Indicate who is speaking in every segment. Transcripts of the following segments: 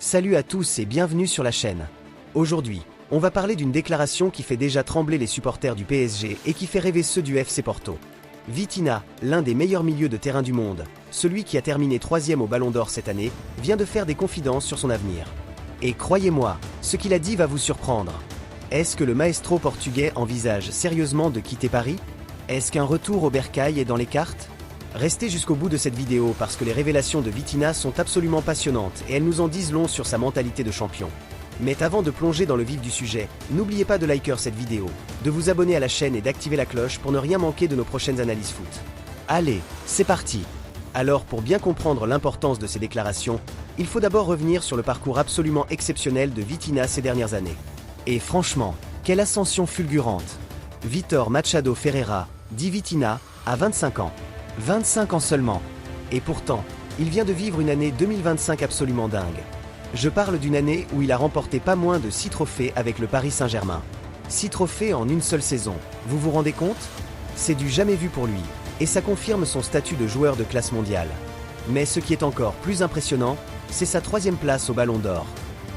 Speaker 1: Salut à tous et bienvenue sur la chaîne. Aujourd'hui, on va parler d'une déclaration qui fait déjà trembler les supporters du PSG et qui fait rêver ceux du FC Porto. Vitinha, l'un des meilleurs milieux de terrain du monde, celui qui a terminé 3e au Ballon d'Or cette année, vient de faire des confidences sur son avenir. Et croyez-moi, ce qu'il a dit va vous surprendre. Est-ce que le maestro portugais envisage sérieusement de quitter Paris? Est-ce qu'un retour au bercail est dans les cartes? Restez jusqu'au bout de cette vidéo parce que les révélations de Vitinha sont absolument passionnantes et elles nous en disent long sur sa mentalité de champion. Mais avant de plonger dans le vif du sujet, n'oubliez pas de liker cette vidéo, de vous abonner à la chaîne et d'activer la cloche pour ne rien manquer de nos prochaines analyses foot. Allez, c'est parti! Alors pour bien comprendre l'importance de ces déclarations, il faut d'abord revenir sur le parcours absolument exceptionnel de Vitinha ces dernières années. Et franchement, quelle ascension fulgurante! Vitor Machado Ferreira, dit Vitinha, a 25 ans. 25 ans seulement. Et pourtant, il vient de vivre une année 2025 absolument dingue. Je parle d'une année où il a remporté pas moins de 6 trophées avec le Paris Saint-Germain. 6 trophées en une seule saison, vous vous rendez compte? C'est du jamais vu pour lui, et ça confirme son statut de joueur de classe mondiale. Mais ce qui est encore plus impressionnant, c'est sa 3e place au Ballon d'Or.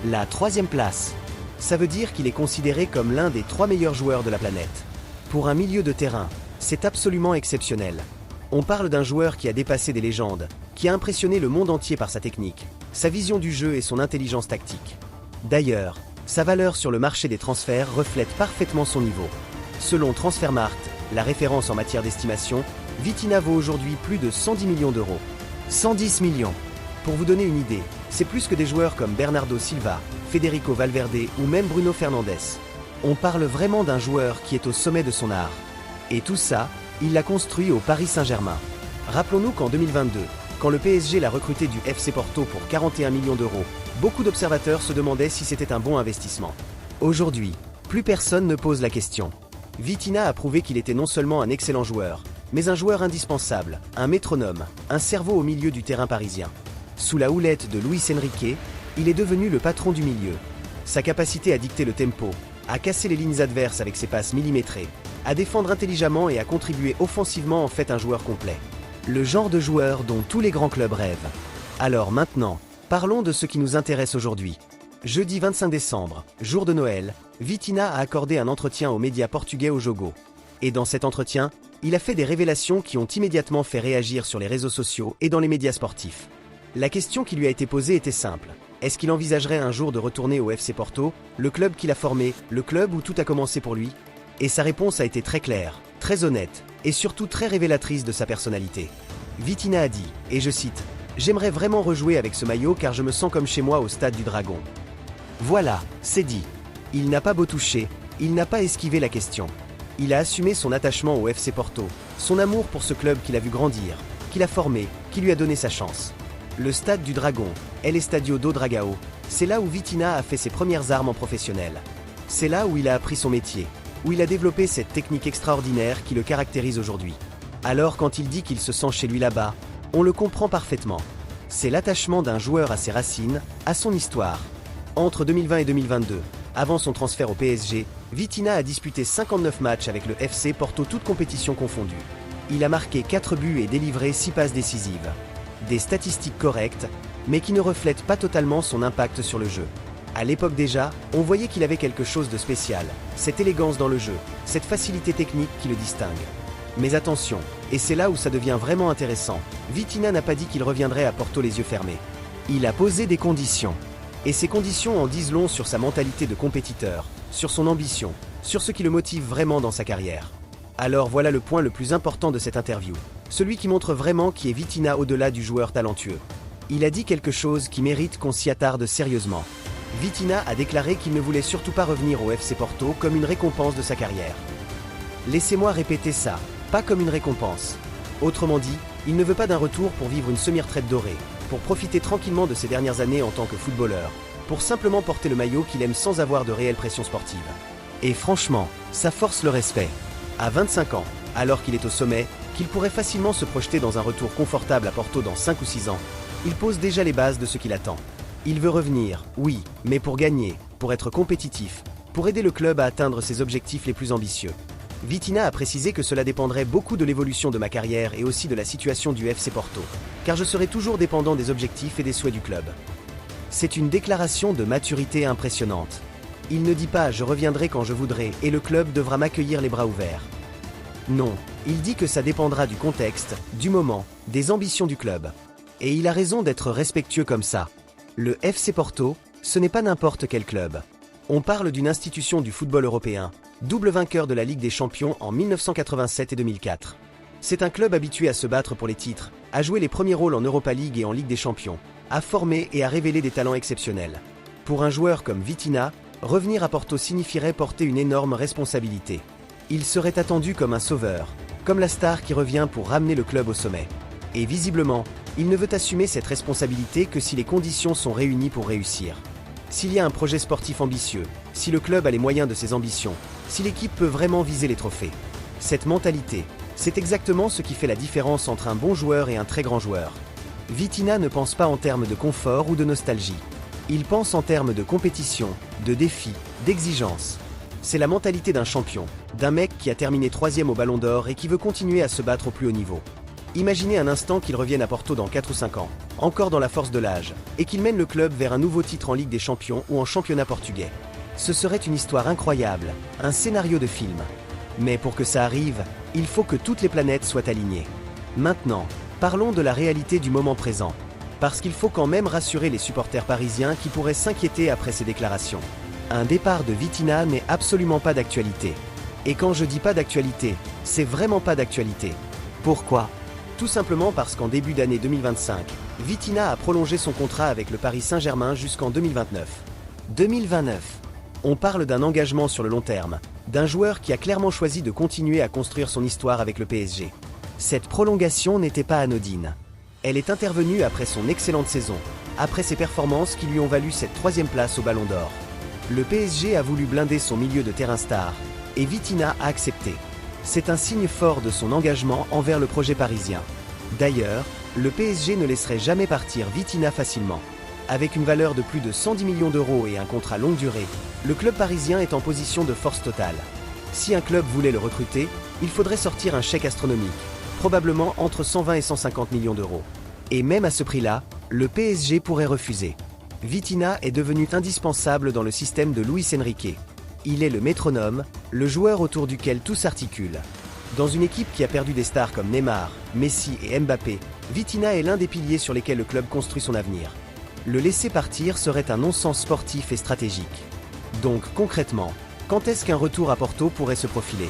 Speaker 1: La 3e place. Ça veut dire qu'il est considéré comme l'un des 3 meilleurs joueurs de la planète. Pour un milieu de terrain, c'est absolument exceptionnel. On parle d'un joueur qui a dépassé des légendes, qui a impressionné le monde entier par sa technique, sa vision du jeu et son intelligence tactique. D'ailleurs, sa valeur sur le marché des transferts reflète parfaitement son niveau. Selon Transfermarkt, la référence en matière d'estimation, Vitinha vaut aujourd'hui plus de 110 millions d'euros. 110 millions! Pour vous donner une idée, c'est plus que des joueurs comme Bernardo Silva, Federico Valverde ou même Bruno Fernandes. On parle vraiment d'un joueur qui est au sommet de son art. Et tout ça, il l'a construit au Paris Saint-Germain. Rappelons-nous qu'en 2022, quand le PSG l'a recruté du FC Porto pour 41 millions d'euros, beaucoup d'observateurs se demandaient si c'était un bon investissement. Aujourd'hui, plus personne ne pose la question. Vitinha a prouvé qu'il était non seulement un excellent joueur, mais un joueur indispensable, un métronome, un cerveau au milieu du terrain parisien. Sous la houlette de Luis Enrique, il est devenu le patron du milieu. Sa capacité à dicter le tempo, à casser les lignes adverses avec ses passes millimétrées, à défendre intelligemment et à contribuer offensivement en fait un joueur complet. Le genre de joueur dont tous les grands clubs rêvent. Alors maintenant, parlons de ce qui nous intéresse aujourd'hui. Jeudi 25 décembre, jour de Noël, Vitinha a accordé un entretien aux médias portugais au Jogo. Et dans cet entretien, il a fait des révélations qui ont immédiatement fait réagir sur les réseaux sociaux et dans les médias sportifs. La question qui lui a été posée était simple. Est-ce qu'il envisagerait un jour de retourner au FC Porto, le club qu'il a formé, le club où tout a commencé pour lui? Et sa réponse a été très claire, très honnête, et surtout très révélatrice de sa personnalité. Vitinha a dit, et je cite, « J'aimerais vraiment rejouer avec ce maillot car je me sens comme chez moi au stade du Dragon. » Voilà, c'est dit. Il n'a pas beau toucher, il n'a pas esquivé la question. Il a assumé son attachement au FC Porto, son amour pour ce club qu'il a vu grandir, qu'il a formé, qui lui a donné sa chance. Le stade du Dragon, El Estadio do Dragão, c'est là où Vitinha a fait ses premières armes en professionnel. C'est là où il a appris son métier, où il a développé cette technique extraordinaire qui le caractérise aujourd'hui. Alors quand il dit qu'il se sent chez lui là-bas, on le comprend parfaitement. C'est l'attachement d'un joueur à ses racines, à son histoire. Entre 2020 et 2022, avant son transfert au PSG, Vitinha a disputé 59 matchs avec le FC Porto toutes compétitions confondues. Il a marqué 4 buts et délivré 6 passes décisives. Des statistiques correctes, mais qui ne reflètent pas totalement son impact sur le jeu. À l'époque déjà, on voyait qu'il avait quelque chose de spécial, cette élégance dans le jeu, cette facilité technique qui le distingue. Mais attention, et c'est là où ça devient vraiment intéressant, Vitinha n'a pas dit qu'il reviendrait à Porto les yeux fermés. Il a posé des conditions. Et ces conditions en disent long sur sa mentalité de compétiteur, sur son ambition, sur ce qui le motive vraiment dans sa carrière. Alors voilà le point le plus important de cette interview, celui qui montre vraiment qui est Vitinha au-delà du joueur talentueux. Il a dit quelque chose qui mérite qu'on s'y attarde sérieusement. Vitinha a déclaré qu'il ne voulait surtout pas revenir au FC Porto comme une récompense de sa carrière. Laissez-moi répéter ça, pas comme une récompense. Autrement dit, il ne veut pas d'un retour pour vivre une semi-retraite dorée, pour profiter tranquillement de ses dernières années en tant que footballeur, pour simplement porter le maillot qu'il aime sans avoir de réelle pression sportive. Et franchement, ça force le respect. À 25 ans, alors qu'il est au sommet, qu'il pourrait facilement se projeter dans un retour confortable à Porto dans 5 ou 6 ans, il pose déjà les bases de ce qu'il attend. Il veut revenir, oui, mais pour gagner, pour être compétitif, pour aider le club à atteindre ses objectifs les plus ambitieux. Vitinha a précisé que cela dépendrait beaucoup de l'évolution de ma carrière et aussi de la situation du FC Porto, car je serai toujours dépendant des objectifs et des souhaits du club. C'est une déclaration de maturité impressionnante. Il ne dit pas « je reviendrai quand je voudrais et le club devra m'accueillir les bras ouverts ». Non, il dit que ça dépendra du contexte, du moment, des ambitions du club. Et il a raison d'être respectueux comme ça. Le FC Porto, ce n'est pas n'importe quel club. On parle d'une institution du football européen, double vainqueur de la Ligue des Champions en 1987 et 2004. C'est un club habitué à se battre pour les titres, à jouer les premiers rôles en Europa League et en Ligue des Champions, à former et à révéler des talents exceptionnels. Pour un joueur comme Vitinha, revenir à Porto signifierait porter une énorme responsabilité. Il serait attendu comme un sauveur, comme la star qui revient pour ramener le club au sommet. Et visiblement, il ne veut assumer cette responsabilité que si les conditions sont réunies pour réussir. S'il y a un projet sportif ambitieux, si le club a les moyens de ses ambitions, si l'équipe peut vraiment viser les trophées. Cette mentalité, c'est exactement ce qui fait la différence entre un bon joueur et un très grand joueur. Vitinha ne pense pas en termes de confort ou de nostalgie. Il pense en termes de compétition, de défi, d'exigence. C'est la mentalité d'un champion, d'un mec qui a terminé 3e au Ballon d'Or et qui veut continuer à se battre au plus haut niveau. Imaginez un instant qu'il revienne à Porto dans 4 ou 5 ans, encore dans la force de l'âge, et qu'il mène le club vers un nouveau titre en Ligue des Champions ou en championnat portugais. Ce serait une histoire incroyable, un scénario de film. Mais pour que ça arrive, il faut que toutes les planètes soient alignées. Maintenant, parlons de la réalité du moment présent. Parce qu'il faut quand même rassurer les supporters parisiens qui pourraient s'inquiéter après ces déclarations. Un départ de Vitinha n'est absolument pas d'actualité. Et quand je dis pas d'actualité, c'est vraiment pas d'actualité. Pourquoi ? Tout simplement parce qu'en début d'année 2025, Vitinha a prolongé son contrat avec le Paris Saint-Germain jusqu'en 2029. 2029. On parle d'un engagement sur le long terme, d'un joueur qui a clairement choisi de continuer à construire son histoire avec le PSG. Cette prolongation n'était pas anodine. Elle est intervenue après son excellente saison, après ses performances qui lui ont valu cette 3e place au Ballon d'Or. Le PSG a voulu blinder son milieu de terrain star, et Vitinha a accepté. C'est un signe fort de son engagement envers le projet parisien. D'ailleurs, le PSG ne laisserait jamais partir Vitinha facilement. Avec une valeur de plus de 110 millions d'euros et un contrat longue durée, le club parisien est en position de force totale. Si un club voulait le recruter, il faudrait sortir un chèque astronomique, probablement entre 120 et 150 millions d'euros. Et même à ce prix-là, le PSG pourrait refuser. Vitinha est devenu indispensable dans le système de Luis Enrique. Il est le métronome, le joueur autour duquel tout s'articule. Dans une équipe qui a perdu des stars comme Neymar, Messi et Mbappé, Vitinha est l'un des piliers sur lesquels le club construit son avenir. Le laisser partir serait un non-sens sportif et stratégique. Donc concrètement, quand est-ce qu'un retour à Porto pourrait se profiler?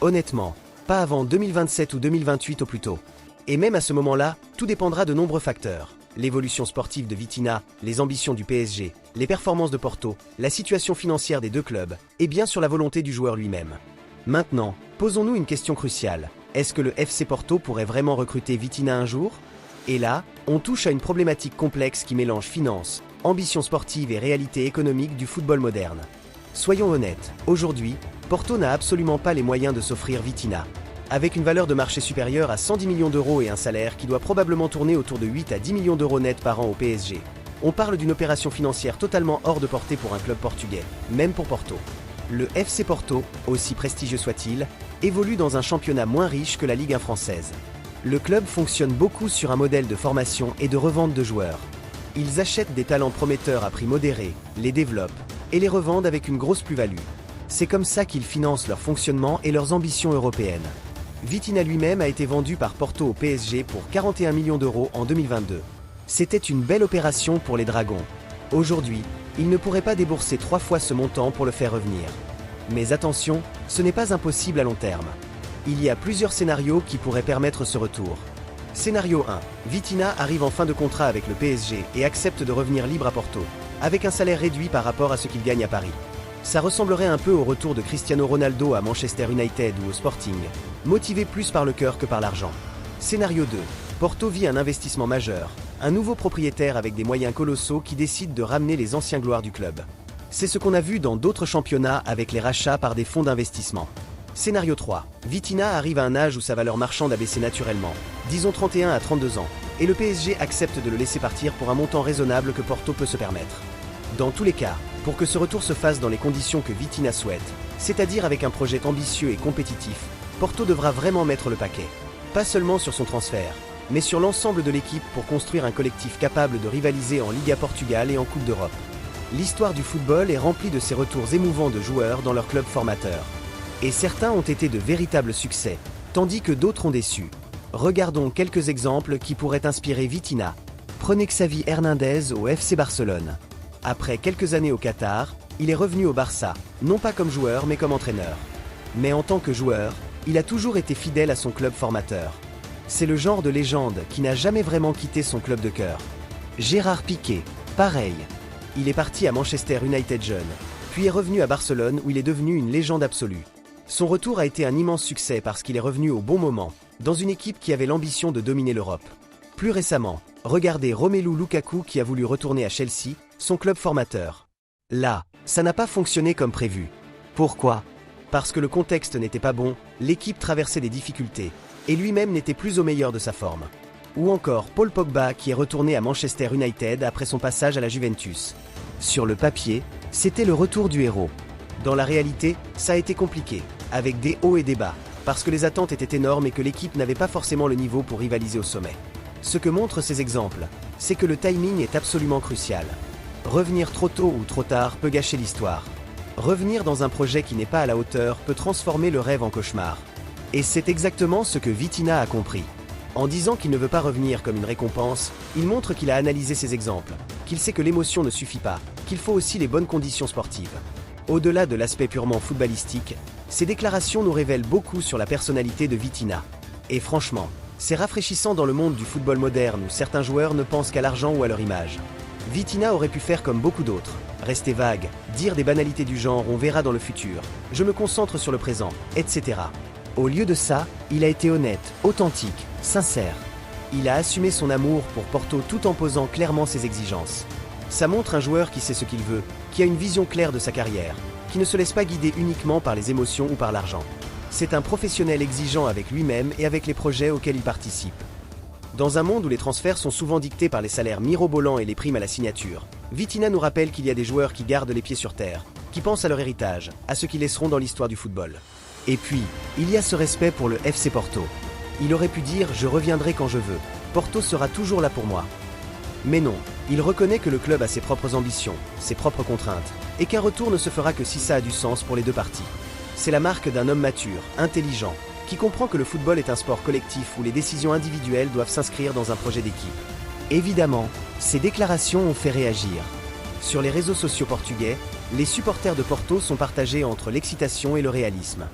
Speaker 1: Honnêtement, pas avant 2027 ou 2028 au plus tôt. Et même à ce moment-là, tout dépendra de nombreux facteurs. L'évolution sportive de Vitinha, les ambitions du PSG, les performances de Porto, la situation financière des deux clubs, et bien sûr la volonté du joueur lui-même. Maintenant, posons-nous une question cruciale. Est-ce que le FC Porto pourrait vraiment recruter Vitinha un jour? Et là, on touche à une problématique complexe qui mélange finance, ambition sportive et réalité économique du football moderne. Soyons honnêtes, aujourd'hui, Porto n'a absolument pas les moyens de s'offrir Vitinha. Avec une valeur de marché supérieure à 110 millions d'euros et un salaire qui doit probablement tourner autour de 8 à 10 millions d'euros net par an au PSG, on parle d'une opération financière totalement hors de portée pour un club portugais, même pour Porto. Le FC Porto, aussi prestigieux soit-il, évolue dans un championnat moins riche que la Ligue 1 française. Le club fonctionne beaucoup sur un modèle de formation et de revente de joueurs. Ils achètent des talents prometteurs à prix modéré, les développent et les revendent avec une grosse plus-value. C'est comme ça qu'ils financent leur fonctionnement et leurs ambitions européennes. Vitinha lui-même a été vendu par Porto au PSG pour 41 millions d'euros en 2022. C'était une belle opération pour les Dragons. Aujourd'hui, ils ne pourraient pas débourser 3 fois ce montant pour le faire revenir. Mais attention, ce n'est pas impossible à long terme. Il y a plusieurs scénarios qui pourraient permettre ce retour. Scénario 1. Vitinha arrive en fin de contrat avec le PSG et accepte de revenir libre à Porto, avec un salaire réduit par rapport à ce qu'il gagne à Paris. Ça ressemblerait un peu au retour de Cristiano Ronaldo à Manchester United ou au Sporting, motivé plus par le cœur que par l'argent. Scénario 2. Porto vit un investissement majeur, un nouveau propriétaire avec des moyens colossaux qui décide de ramener les anciens gloires du club. C'est ce qu'on a vu dans d'autres championnats avec les rachats par des fonds d'investissement. Scénario 3. Vitinha arrive à un âge où sa valeur marchande a baissé naturellement, disons 31 à 32 ans, et le PSG accepte de le laisser partir pour un montant raisonnable que Porto peut se permettre. Dans tous les cas, pour que ce retour se fasse dans les conditions que Vitinha souhaite, c'est-à-dire avec un projet ambitieux et compétitif, Porto devra vraiment mettre le paquet. Pas seulement sur son transfert, mais sur l'ensemble de l'équipe pour construire un collectif capable de rivaliser en Liga Portugal et en Coupe d'Europe. L'histoire du football est remplie de ces retours émouvants de joueurs dans leur club formateur. Et certains ont été de véritables succès, tandis que d'autres ont déçu. Regardons quelques exemples qui pourraient inspirer Vitinha. Prenez Xavi Hernandez au FC Barcelone. Après quelques années au Qatar, il est revenu au Barça, non pas comme joueur mais comme entraîneur. Mais en tant que joueur, il a toujours été fidèle à son club formateur. C'est le genre de légende qui n'a jamais vraiment quitté son club de cœur. Gérard Piqué, pareil. Il est parti à Manchester United jeune, puis est revenu à Barcelone où il est devenu une légende absolue. Son retour a été un immense succès parce qu'il est revenu au bon moment, dans une équipe qui avait l'ambition de dominer l'Europe. Plus récemment, regardez Romelu Lukaku qui a voulu retourner à Chelsea, son club formateur. Là, ça n'a pas fonctionné comme prévu. Pourquoi ? Parce que le contexte n'était pas bon, l'équipe traversait des difficultés, et lui-même n'était plus au meilleur de sa forme. Ou encore Paul Pogba qui est retourné à Manchester United après son passage à la Juventus. Sur le papier, c'était le retour du héros. Dans la réalité, ça a été compliqué, avec des hauts et des bas, parce que les attentes étaient énormes et que l'équipe n'avait pas forcément le niveau pour rivaliser au sommet. Ce que montrent ces exemples, c'est que le timing est absolument crucial. Revenir trop tôt ou trop tard peut gâcher l'histoire. Revenir dans un projet qui n'est pas à la hauteur peut transformer le rêve en cauchemar. Et c'est exactement ce que Vitinha a compris. En disant qu'il ne veut pas revenir comme une récompense, il montre qu'il a analysé ses exemples, qu'il sait que l'émotion ne suffit pas, qu'il faut aussi les bonnes conditions sportives. Au-delà de l'aspect purement footballistique, ces déclarations nous révèlent beaucoup sur la personnalité de Vitinha. Et franchement, c'est rafraîchissant dans le monde du football moderne où certains joueurs ne pensent qu'à l'argent ou à leur image. Vitinha aurait pu faire comme beaucoup d'autres, rester vague, dire des banalités du genre « on verra dans le futur »,« je me concentre sur le présent », etc. Au lieu de ça, il a été honnête, authentique, sincère. Il a assumé son amour pour Porto tout en posant clairement ses exigences. Ça montre un joueur qui sait ce qu'il veut, qui a une vision claire de sa carrière, qui ne se laisse pas guider uniquement par les émotions ou par l'argent. C'est un professionnel exigeant avec lui-même et avec les projets auxquels il participe. Dans un monde où les transferts sont souvent dictés par les salaires mirobolants et les primes à la signature, Vitinha nous rappelle qu'il y a des joueurs qui gardent les pieds sur terre, qui pensent à leur héritage, à ce qu'ils laisseront dans l'histoire du football. Et puis, il y a ce respect pour le FC Porto. Il aurait pu dire « je reviendrai quand je veux, Porto sera toujours là pour moi ». Mais non, il reconnaît que le club a ses propres ambitions, ses propres contraintes, et qu'un retour ne se fera que si ça a du sens pour les deux parties. C'est la marque d'un homme mature, intelligent, qui comprend que le football est un sport collectif où les décisions individuelles doivent s'inscrire dans un projet d'équipe. Évidemment, ces déclarations ont fait réagir. Sur les réseaux sociaux portugais, les supporters de Porto sont partagés entre l'excitation et le réalisme.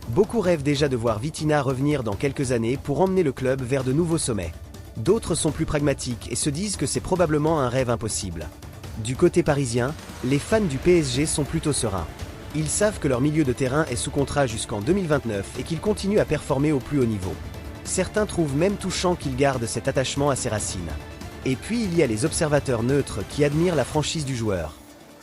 Speaker 1: Beaucoup rêvent déjà de voir Vitinha revenir dans quelques années pour emmener le club vers de nouveaux sommets. D'autres sont plus pragmatiques et se disent que c'est probablement un rêve impossible. Du côté parisien, les fans du PSG sont plutôt sereins. Ils savent que leur milieu de terrain est sous contrat jusqu'en 2029 et qu'il continue à performer au plus haut niveau. Certains trouvent même touchant qu'il garde cet attachement à ses racines. Et puis il y a les observateurs neutres qui admirent la franchise du joueur.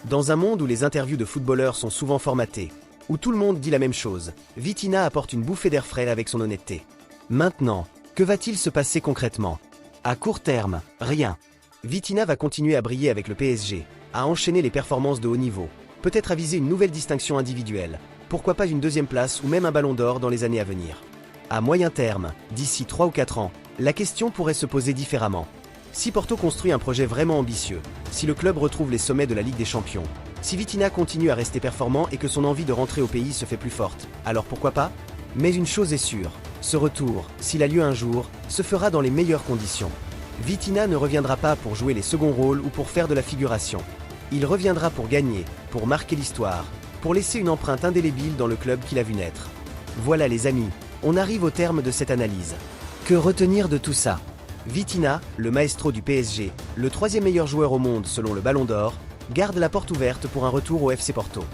Speaker 1: Dans un monde où les interviews de footballeurs sont souvent formatées, où tout le monde dit la même chose, Vitinha apporte une bouffée d'air frais avec son honnêteté. Maintenant, que va-t-il se passer concrètement ? À court terme, rien. Vitinha va continuer à briller avec le PSG, à enchaîner les performances de haut niveau, peut-être à viser une nouvelle distinction individuelle, pourquoi pas une deuxième place ou même un ballon d'or dans les années à venir. À moyen terme, d'ici 3 ou 4 ans, la question pourrait se poser différemment. Si Porto construit un projet vraiment ambitieux, si le club retrouve les sommets de la Ligue des Champions, si Vitinha continue à rester performant et que son envie de rentrer au pays se fait plus forte, alors pourquoi pas ? Mais une chose est sûre, ce retour, s'il a lieu un jour, se fera dans les meilleures conditions. Vitinha ne reviendra pas pour jouer les seconds rôles ou pour faire de la figuration. Il reviendra pour gagner, pour marquer l'histoire, pour laisser une empreinte indélébile dans le club qu'il a vu naître. Voilà les amis, on arrive au terme de cette analyse. Que retenir de tout ça ? Vitinha, le maestro du PSG, le 3e meilleur joueur au monde selon le Ballon d'Or, garde la porte ouverte pour un retour au FC Porto.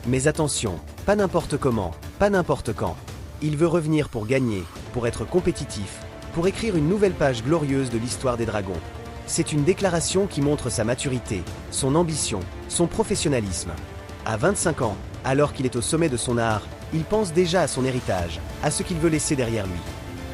Speaker 1: Mais attention, pas n'importe comment, pas n'importe quand. Il veut revenir pour gagner, pour être compétitif, pour écrire une nouvelle page glorieuse de l'histoire des Dragons. C'est une déclaration qui montre sa maturité, son ambition, son professionnalisme. À 25 ans, alors qu'il est au sommet de son art, il pense déjà à son héritage, à ce qu'il veut laisser derrière lui.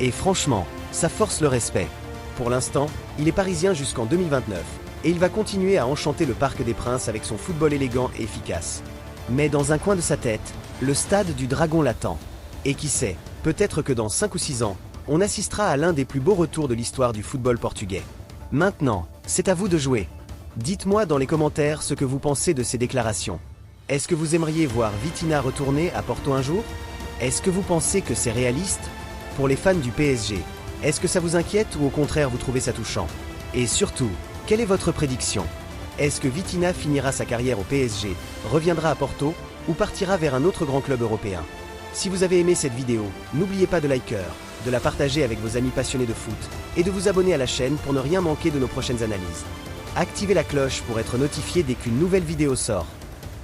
Speaker 1: Et franchement, ça force le respect. Pour l'instant, il est parisien jusqu'en 2029, et il va continuer à enchanter le Parc des Princes avec son football élégant et efficace. Mais dans un coin de sa tête, le stade du Dragon l'attend. Et qui sait, peut-être que dans 5 ou 6 ans, on assistera à l'un des plus beaux retours de l'histoire du football portugais. Maintenant, c'est à vous de jouer. Dites-moi dans les commentaires ce que vous pensez de ces déclarations. Est-ce que vous aimeriez voir Vitinha retourner à Porto un jour? Est-ce que vous pensez que c'est réaliste? Pour les fans du PSG, est-ce que ça vous inquiète ou au contraire vous trouvez ça touchant? Et surtout, quelle est votre prédiction? Est-ce que Vitinha finira sa carrière au PSG, reviendra à Porto ou partira vers un autre grand club européen? Si vous avez aimé cette vidéo, n'oubliez pas de liker, de la partager avec vos amis passionnés de foot et de vous abonner à la chaîne pour ne rien manquer de nos prochaines analyses. Activez la cloche pour être notifié dès qu'une nouvelle vidéo sort.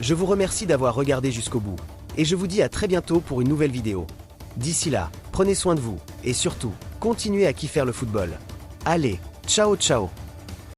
Speaker 1: Je vous remercie d'avoir regardé jusqu'au bout et je vous dis à très bientôt pour une nouvelle vidéo. D'ici là, prenez soin de vous et surtout, continuez à kiffer le football. Allez, ciao ciao!